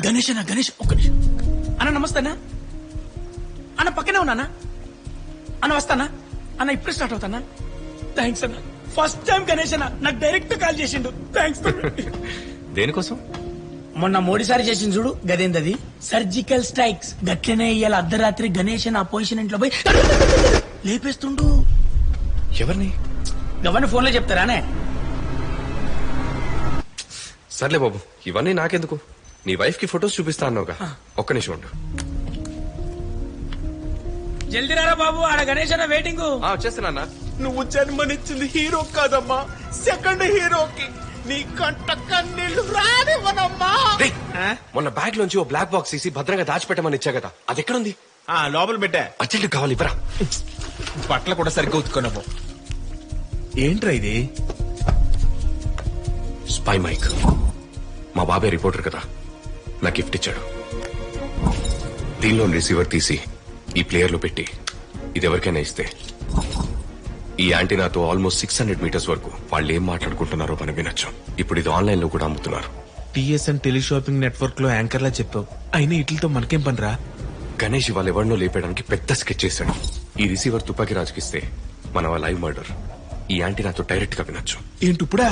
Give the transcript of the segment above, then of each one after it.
గణేష్ అన్న గణేష్ ఒక్క నిమిషం అన్న. నమస్తే అన్న. అన్న పక్కనే ఉన్నానా అన్న? వస్తానా అన్న? ఇప్పుడు స్టార్ట్ అవుతానా? థ్యాంక్స్ అన్న. ఫస్ట్ టైం గణేష్ అన్న నాకు డైరెక్ట్ కాల్ చేసిండు. థ్యాంక్స్. దేనికోసం? మొన్న మోడీసారి చేసింది చూడు, గదేందది సర్జికల్ స్ట్రైక్స్. గట్లనే ఇవాళ అర్ధరాత్రి గణేష్ అన్న అపోజిషన్ ఇంట్లో పోయి లేపేస్తుండు. ఎవరిని? గవర్ని ఫోన్ లో చెప్తారానే? సర్లే బాబు, ఇవన్నీ నాకెందుకు? నీ వైఫ్ కి ఫొటోస్ చూపిస్తా అన్నావుగా, ఒక్క నిమిషం ఉండు. జల్దీ రారా బాబు, ఆడ గణేష్ అన్న వెయిటింగ్. వచ్చేస్తున్నా. నువ్వు జన్మనిచ్చింది హీరో కాదమ్మా, సెకండ్ హీరోకి. నీ కంట కన్నీళ్లు రానివ్వనమ్మా. మొన్న బ్యాగ్ లోంచి ఓ బ్లాక్ బాక్స్ తీసి భద్రంగా దాచిపెట్టమని ఇచ్చా కదా, అది ఎక్కడుంది? లోపల పెట్టా. అర్జెంట్ కావాలి, ఇవ్వరా. బట్టలు కూడా సరిగ్గా ఉతుకున్నావు. ఏంట్రా ఇది? Spy mic. మా బాబాయ్ రిపోర్టర్ కదా, నాకు గిఫ్ట్ ఇచ్చాడు. దీనిలో రిసీవర్ తీసి ఈ ప్లేయర్ లో పెట్టి ఇది ఎవరికైనా ఇస్తే ఈ యాంటీనాతో ఆల్మోస్ట్ 600 మీటర్స్ వరకు వాళ్ళు ఏం మాట్లాడుకుంటున్నారో మనం వినొచ్చు. ఇప్పుడు ఇది ఆన్లైన్ లో కూడా అమ్ముతున్నారు. టిఎస్ఎన్ టెలిషాపింగ్ నెట్వర్క్ లో యాంకర్ లా చెప్పావు, అయినా ఇట్లతో మనకేం పనిరా? గణేష్ ఇవాళ ఎవరినో లేపేయడానికి పెద్ద స్కెచ్ చేశాడు. ఈ రిసీవర్ తుపాకి రాజుకిస్తే మన లైవ్ మర్డర్ ఈ యాంటీనాతో డైరెక్ట్ గా వినొచ్చు. ఏంటి ఇప్పుడా?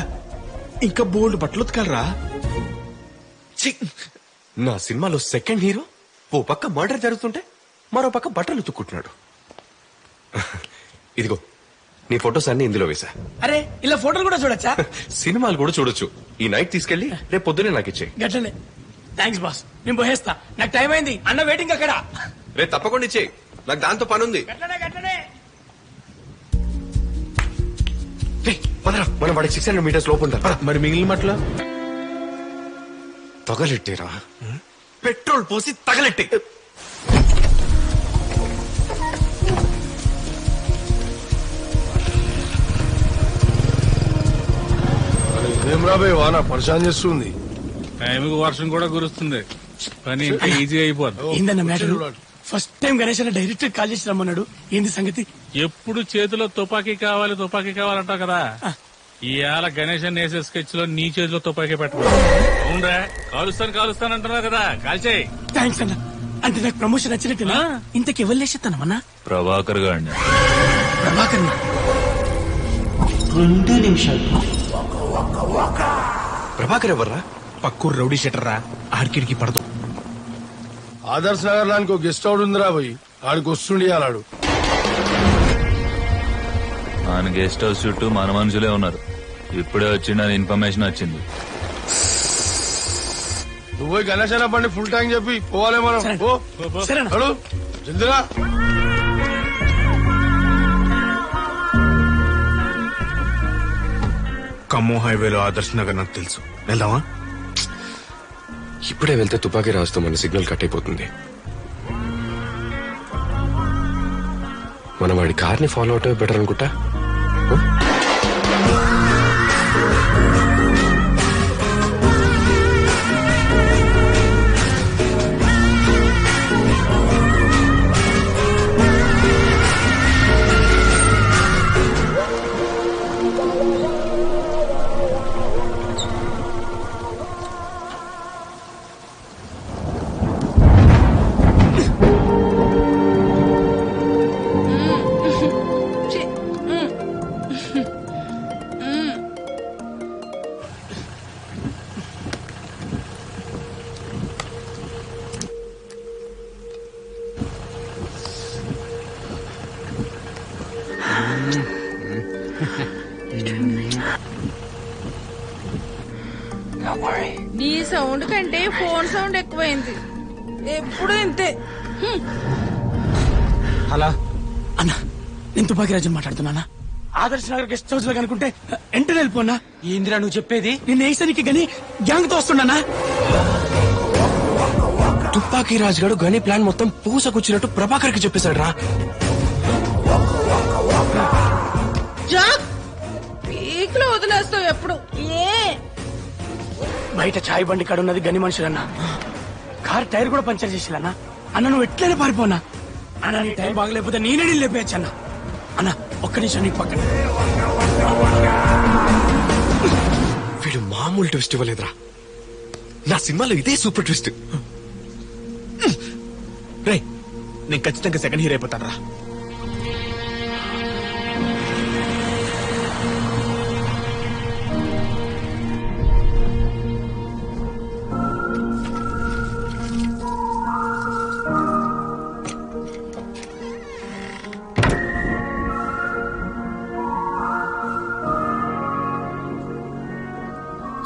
ఇంకా బోల్డ్ బట్టలు ఉతకాలరా? నా సినిమాలో సెకండ్ హీరో ఓ పక్క మర్డర్ జరుగుతుంటే మరో పక్క బట్టలు ఉతుక్కుంటున్నాడు. ఇదిగో నీ ఫొటోస్ అన్ని ఇందులో వేసా. అరే ఇలా ఫోటోలు కూడా చూడొచ్చా? సినిమాలు కూడా చూడొచ్చు. ఈ నైట్ తీసుకెళ్లి రేపు పొద్దునే నాకు ఇచ్చేయి. గట్లనే. థ్యాంక్స్ బాస్, నేను పోయేస్తా, నాకు టైం అయింది. అన్న వెయిటింగ్ అక్కడ. రేపు తప్పకుండా ఇచ్చేయి, నాకు దాంతో పని ఉంది. గట్లనే. మనం వాడికి 600 మీటర్స్ లోపు ఉంటాం. మరి మిగిలిన మట్ల తగలెట్టేరా, పెట్రోల్ పోసి తగలెట్టే. ఏం రాబోయే వాన పరిశాన్ చేస్తుంది. టైంకి వర్షం కూడా కురుస్తుంది, పని ఇంకా ఈజీ అయిపోద్ది. ఏందన్న మ్యాటర్? ఫస్ట్ టైం గణేష్ అన్న డైరెక్ట్ కాల్ చేసి రమ్మన్నాడు. ఏంది సంగతి? ఎప్పుడు చేతిలో తుపాకీ కావాలంటావు కదా, ఇవాళ గణేష్ అన్న వేసే స్కెచ్ లో నీ చేతిలో తుపాకీ పెట్టకూడదు. అవునరా, కాలుస్తాను అంటున్నావు కదా, కాల్చేయి. థ్యాంక్స్ అన్న. అంటే నాకు ప్రమోషన్ వచ్చినట్టునా? ఇంతకి ఎవరు లేచేస్తానమ్మన్నా? ప్రభాకర్ గారిని. ప్రభాకర్ 2 నిమిషాలు. ప్రభాకర్ ఎవర్రా? పక్కూరు రౌడీ షెటర్ రా, ఆడికిడికి పడదు. ఆదర్శ్ నగర్ లానికి ఒక గెస్ట్ హౌస్ ఉందిరా పోయి, ఆడికి వస్తుండి అలాడు. ఆయన గెస్ట్ హౌస్ చుట్టూ మన మనుషులే ఉన్నారు. ఇప్పుడే వచ్చిందని ఇన్ఫర్మేషన్ వచ్చింది. నువ్వు పోయి గణేష్ అన్న బండి ఫుల్ ట్యాంక్ చెప్పి పోవాలే మనం. సరేనా? అడు జల్దిరా. ఖమ్మం హైవేలో ఆదర్శ్ నగర్ నాకు తెలుసు, వెళ్దామా? ఇప్పుడే వెళ్తే తుపాకీ రాజుతో మన సిగ్నల్ కట్ అయిపోతుంది. మనం వాడి కార్ని ఫాలో అవటమే బెటర్ అనుకుంటా. నీ సౌండ్ కంటే ఫోన్ సౌండ్ ఎక్కువైంది. ఎప్పుడు ఇంతే. అలా అన్నా, నేను తుపాకీ రాజు మాట్లాడుతున్నా. ఆదర్శ్ నగర్ గెస్ట్ హౌస్ లో కనుకుంటే ఎంటర్ వెళ్ళిపోనా? ఏందిరా నువ్వు చెప్పేది? నేను వేసానికి గని గ్యాంగ్ తో వస్తున్నానా? తుపాకీ రాజు గారు గని ప్లాన్ మొత్తం పూసకొచ్చినట్టు ప్రభాకర్ కి చెప్పేశాడు రా. పీక్ లో వదిలేస్తావు ఎప్పుడు. బయట చాయ్ బండి కాడ ఉన్నది గని మనుషులన్నా. కార్ టైర్ కూడా పంచర్ చేసిలన్నా. అన్న నువ్వు ఎట్లనే పారిపోనా? అన్న నీ టైం బాగలేకపోతే నేనే లేపేయచ్చు అన్న. అన్న ఒక్క నిమిషం నీకు పక్కన. వీడు మామూలు ట్విస్ట్ ఇవ్వలేదురా. నా సినిమాలో ఇదే సూపర్ ట్విస్ట్. రే నేను ఖచ్చితంగా సెకండ్ హీరో అయిపోతాను రా.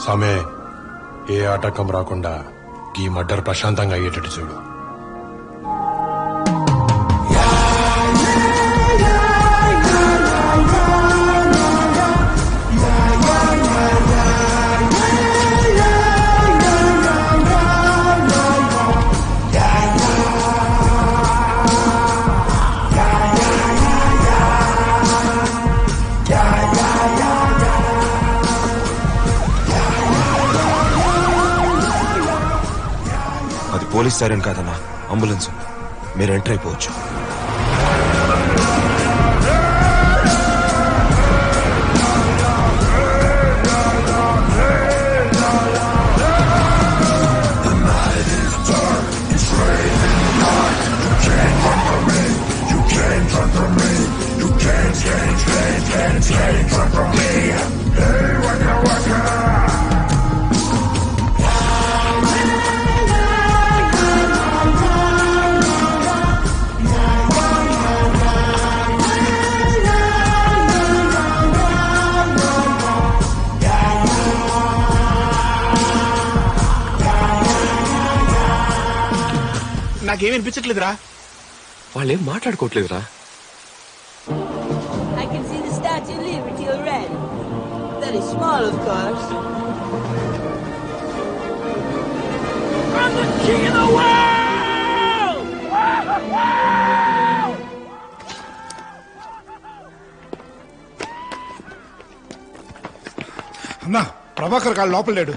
సమే ఏ ఆటంకం రాకుండా ఈ మర్డర్ ప్రశాంతంగా అయ్యేటట్టు చూడు. అది పోలీస్ సైరన్ కాదన్నా, అంబులెన్స్. మీరు ఎంటర్ అయిపోవచ్చు. నాకేం అనిపించట్లేదురా. వాళ్ళేం మాట్లాడుకోవట్లేదురా. I can see the Statue of Liberty already. That is small, of course. I'm the king of the world! అన్నా ప్రభాకర్ కాళ్ళు లోపల లేడు.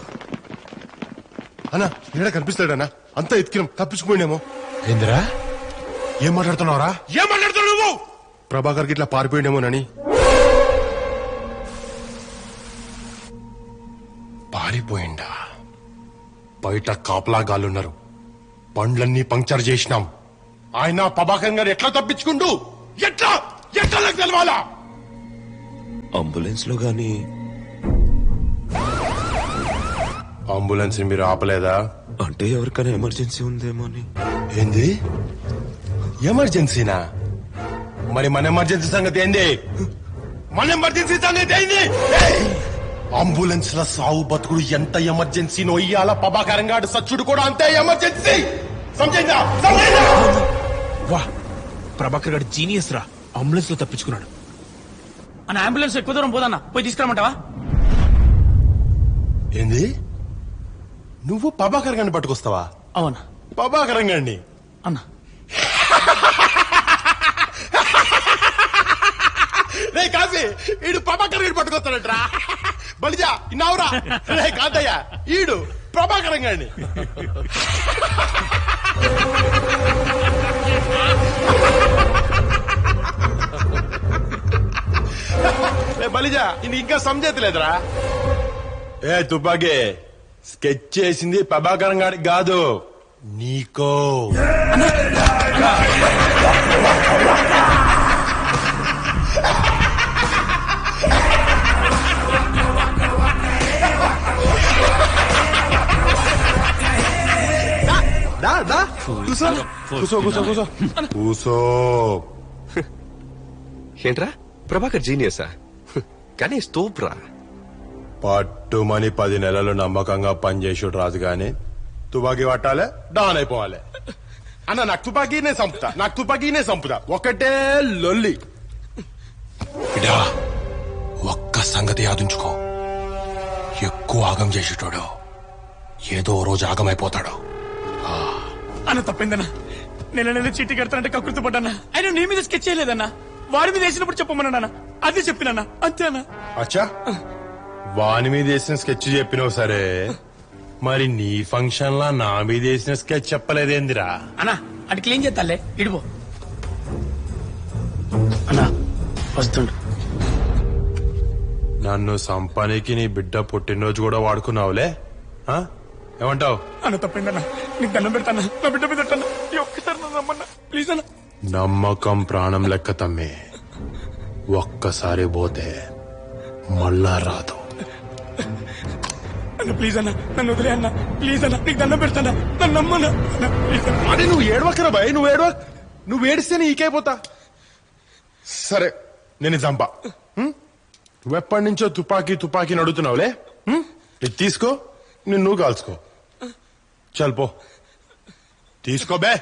అన్నా ఈడ కనిపిస్తాడన్నా. అంతా ఎత్తికినాం, తప్పించుకుపోయినేమో. ఏందిరా ఏం మాట్లాడుతున్నావురా? ఏం మాట్లాడుతున్నావు నువ్వు? ప్రభాకర్కి ఇట్లా పారిపోయినేమోనని. పారిపోయిందా? బయట కాపలా గాలున్నారు, బండ్లన్నీ పంక్చర్ చేసినాం. ఆయన ప్రభాకర్ గారు ఎట్లా తప్పించుకుంటూ ఎట్లా ఎట్లా నాకు తెలవాలా? అంబులెన్స్ లో గానీ అంబులెన్స్ మీరు ఆపలేదా? అంటే ఎవరికైనా ఎమర్జెన్సీ ఉందేమో అని. ఏంది ఎమర్జెన్సీనా? మరి మన ఎమర్జెన్సీ సంగతి ఏంది? మన ఎమర్జెన్సీ సంగతి ఏంది? అంబులెన్స్ ల సావు బతుకుడు ఎంత ఎమర్జెన్సీ నొయ్యాల ప్రభాకరం గాడు సచ్చుడు కూడా అంతే ఎమర్జెన్సీ. సమజైందా? వా ప్రభాకర్ గారు జీనియస్ రా, అంబులెన్స్ లో తప్పించుకున్నాడు. అన్న అంబులెన్స్ ఎక్కువ దూరం పోదన్నా, పోయి తీసుకురమ్మంటావా? ఏంది నువ్వు ప్రభాకర్ గారిని పట్టుకొస్తావా? అవునా ప్రభాకరం గారిని? అన్నా రే కాసి ఈడు ప్రభాకర్ గారిని పట్టుకొస్తాడట్రా. బలిజా ఇన్నావురా? రే కాదయ్యా, ఈడు ప్రభాకరం గారిని. బలిజా ఇది ఇంకా సమజేతలేదురా. ఏ తుపాకీ స్కెచ్ చేసింది ప్రభాకరం గారికి కాదు, నీకో. కూసో కూసో కూసో కూసో కూసో. ఏంట్రా ప్రభాకర్ జీనియసా? కానీ స్తూప్రా. పట్టుమని 10 నెలలు నమ్మకంగా పనిచేసాడు రాజుగానే తుపాకీ పట్టాలే, డాన్ అయిపోవాలి. అన్న నాకు తుపాకీనే సంపుతా, నాకు తుపాకీనే సంపుతా. ఒకటే లొల్లి. ఇడా ఒక్క సంగతి యాదుంచుకో, ఎక్కువ ఆగం చేసేటోడు ఏదో రోజు ఆగమైపోతాడు. అన్న తప్పిందన్నా, నెల చీటీ కడతానంటే కకృతి పడ్డానా. ఆయన నీ మీద స్కెచ్ చేయలేదన్నా, వాడి మీద వేసినప్పుడు చెప్పమన్నా. అదే చెప్పినన్నా, అంతేనా? అచ్చా వాని మీద వేసిన స్కెచ్ చెప్పినావు సరే, మరి నీ ఫంక్షన్ లా నా మీద వేసిన స్కెచ్ చెప్పలేదేందిరా? అన్నా అటు క్లీన్ చేస్తాలే, ఇడిపో అన్నా. వస్తుండు. నన్ను సంపానికి నీ బిడ్డ పుట్టినరోజు కూడా వాడుకున్నావులే. ఏమంటావు? అన్న తప్పైందన్నా, నీకు దండం పెడతానా, నా బిడ్డ మీద పెట్టన్నా, ఈ ఒక్కసారి నన్ను నమ్మన్నా ప్లీజ్ అన్న. నమ్మకం ప్రాణం లెక్క తమ్మి, ఒక్కసారి పోతే మళ్ళా రాదు. అన్న ప్లీజ్ అన్న, నన్ను వదిలే అన్న ప్లీజ్ అన్న, నీకు దండం పెడతానా, నన్ను నమ్మన్నా అన్న ప్లీజ్ అన్న. అరే నువ్వు ఏడవకరా భయ్, నువ్వు ఏడవ. నువ్వు ఏడిస్తే నీకైపోతా. సరే నేను చంపా. నువ్వెప్పటి నుంచో తుపాకీ నడుతున్నావులే. ఇది తీసుకో, నిన్ను కాల్చుకో. చల్ పో, తీసుకో బే.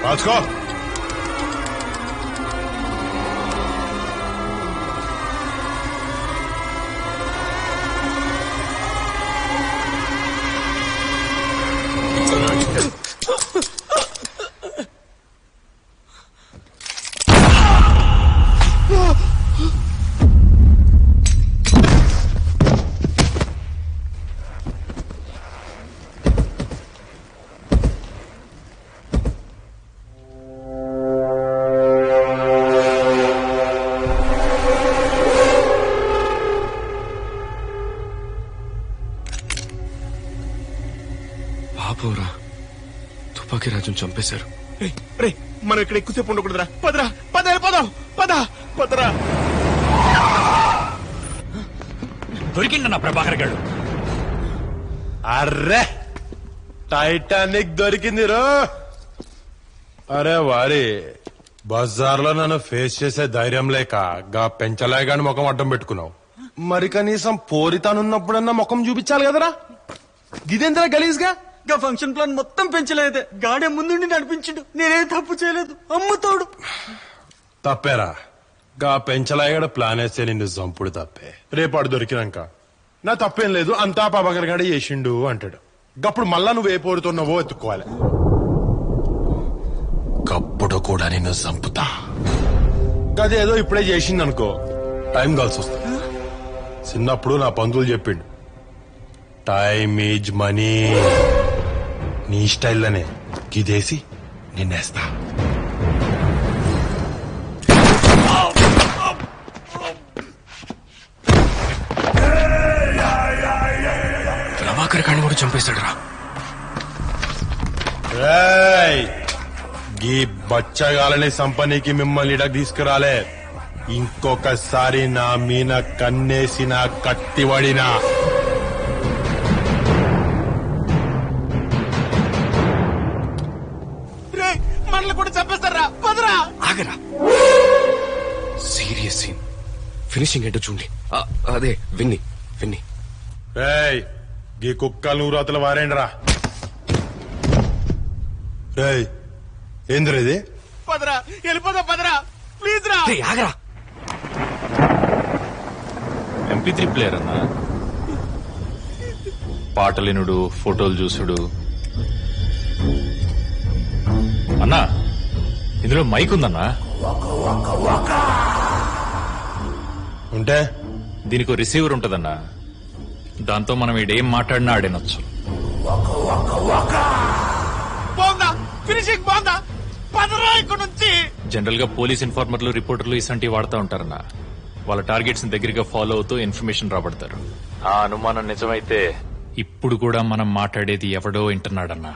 కాల్చుకో. బాబోరా, తుపాకీ రాజుని చంపేశారు. రే మనం ఇక్కడ ఎక్కువసేపు ఉండకూడదురా, పదరా పద పద పద పదరా. దొరికిందన్న ప్రభాకర్ గారు. అర్రే టైటానిక్ దొరికింది రో. అరే వారి బజార్లో నన్ను ఫేస్ చేసే ధైర్యం లేక గా పెంచలేగాని ముఖం అడ్డం పెట్టుకున్నావు. మరి కనీసం పోరితానున్నప్పుడన్నా ముఖం చూపించాలి కదరా. గిదేంద్రా గలీజ్గా. గా ఫంక్షన్ ప్లాన్ మొత్తం పెంచలేదే, గాడే ముందుండి నడిపించిండు, నేనే తప్పు చేయలేదు, అమ్ముతాడు. తప్పేరా, గా పెంచలాగాడు ప్లాన్ వేస్తే నిన్ను చంపుడు తప్పే. రేపాడు దొరికినాక నా తప్పేం లేదు, అంతా ప్రభాకర్ గాడే చేసిండు అంటాడు. గప్పుడు మళ్ళా నువ్వు ఏ పోరుతున్నావో ఎత్తుకోవాలి. గప్పుడు కూడా నిన్ను చంపుతా. గదేదో ఇప్పుడే చేసిందనుకో, టైం కలిసి వస్తుంది. చిన్నప్పుడు నా పంతులు చెప్పిండు, టైమ్ ఈజ్ మనీ. నీ స్టైల్లోనే గిదేసి నిన్నేస్తా. ప్రభాకర్ గారిని కూడా చంపేశాడు రా. గీ బచ్చగాలని సంపనీకి మిమ్మల్ని ఇడ తీసుకురాలే. ఇంకొకసారి నా మీన కన్నేసిన కత్తివడినా మనల్ని కూడా చంపేస్తారా, పదరా. ఆగరా, సీరియస్ సీన్ ఫినిషింగ్ ఏంటో చూడండి. అదే విన్ని. రేయ్ గీ కుక్కలు నూరాతలు వారేండ్రా. రేయ్ ఏంద్రా ఇది? పదరా, వెళ్ళిపోదా, పదరా ప్లీజ్ రా. ఆగరా. MP3 ప్లేయర్ అన్నా, పాటలినుడు, ఫోటోలు చూసుడు. అన్నా ఇందులో మైక్ ఉందన్నా. ఉంటే దీనికి రిసీవర్ ఉంటదన్నా, దాంతో మనం ఈడేం మాట్లాడినా ఆడినొచ్చు. బాగుందా ఫినిషింగ్, బాగుందా, పదరా ఇక్కడ నుంచి. జనరల్ గా పోలీస్ ఇన్ఫార్మర్లు, రిపోర్టర్లు ఇసంటివి వాడుతూ ఉంటారన్నా. వాళ్ళ టార్గెట్స్ ని దగ్గరగా ఫాలో అవుతూ ఇన్ఫర్మేషన్ రాబడతారు. ఆ అనుమానం నిజమైతే ఇప్పుడు కూడా మనం మాట్లాడేది ఎవడో వింటున్నాడన్నా.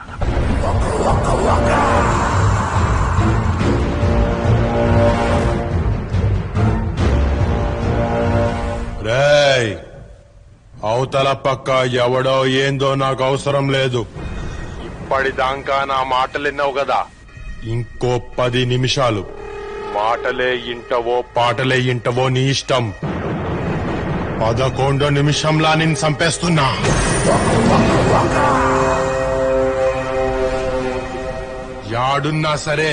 రేయ్ అవతల పక్క ఎవడో ఏందో నాకు అవసరం లేదు. ఇప్పటిదాకా నా మాటలు విన్నావు కదా, ఇంకో 10 నిమిషాలు మాటలే ఇంటవో పాటలే ఇంటవో నీ ఇష్టం. 11 నిమిషంలా నేను చంపేస్తున్నా. యాడున్నా సరే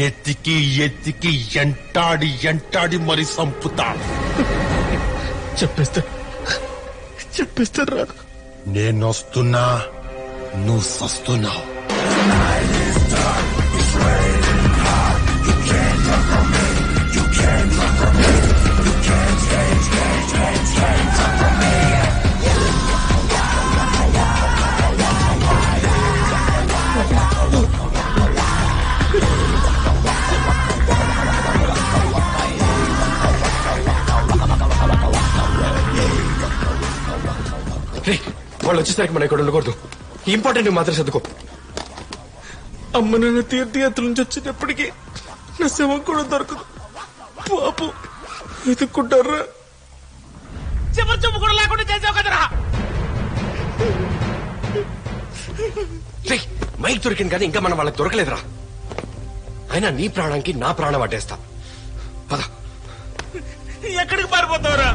ఎత్తికి ఎంటాడి మరి చంపుతా. చెప్పేస్తాడు రా. నేనొస్తున్నా, నువ్వు సస్తున్నావు. వాళ్ళు వచ్చేసరికి మనం ఇక్కడ ఉండకూడదు. ఇంపార్టెంట్ మాత్రం చదువుకో. అమ్మ నాన్న తీర్థయాత్ర నుంచి వచ్చేటప్పటికి నా శవం కూడా దొరకదు. పాపం వెతుక్కుంటారా? చివరి చూపు కూడా లేకుండా చేసావు కదరా. రేయ్, మైక్ దొరికింది కానీ ఇంకా మనం వాళ్ళకి దొరకలేదురా. అయినా నీ ప్రాణానికి నా ప్రాణం అడ్డేస్తా. పద. ఎక్కడికి పారిపోతావురా?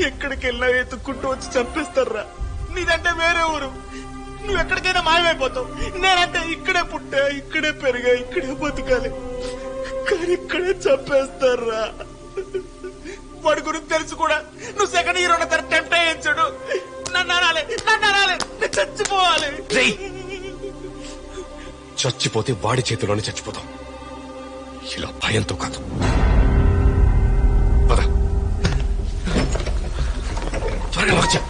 ఎక్కడికి వెళ్ళా ఎత్తుక్కుంటూ వచ్చి చంపేస్తారా. నీదంటే వేరే ఊరు, నువ్వు ఎక్కడికైనా మాయమైపోతావు. నేనంటే ఇక్కడే పుట్టా, ఇక్కడే పెరిగా, ఇక్కడే బతకాలి, కానీ ఇక్కడే చంపేస్తారా. వాడి గురించి తెలుసు కూడా నువ్వు సెకండ్ హీరో టెంప్ట్ అయ్యించాడు. నన్ను అనాలి, నేను చచ్చిపోవాలి. చచ్చిపోతే వాడి చేతిలోనే చచ్చిపోతాం, ఇలా భయంతో కాదు. పద, త్వరగా వచ్చా.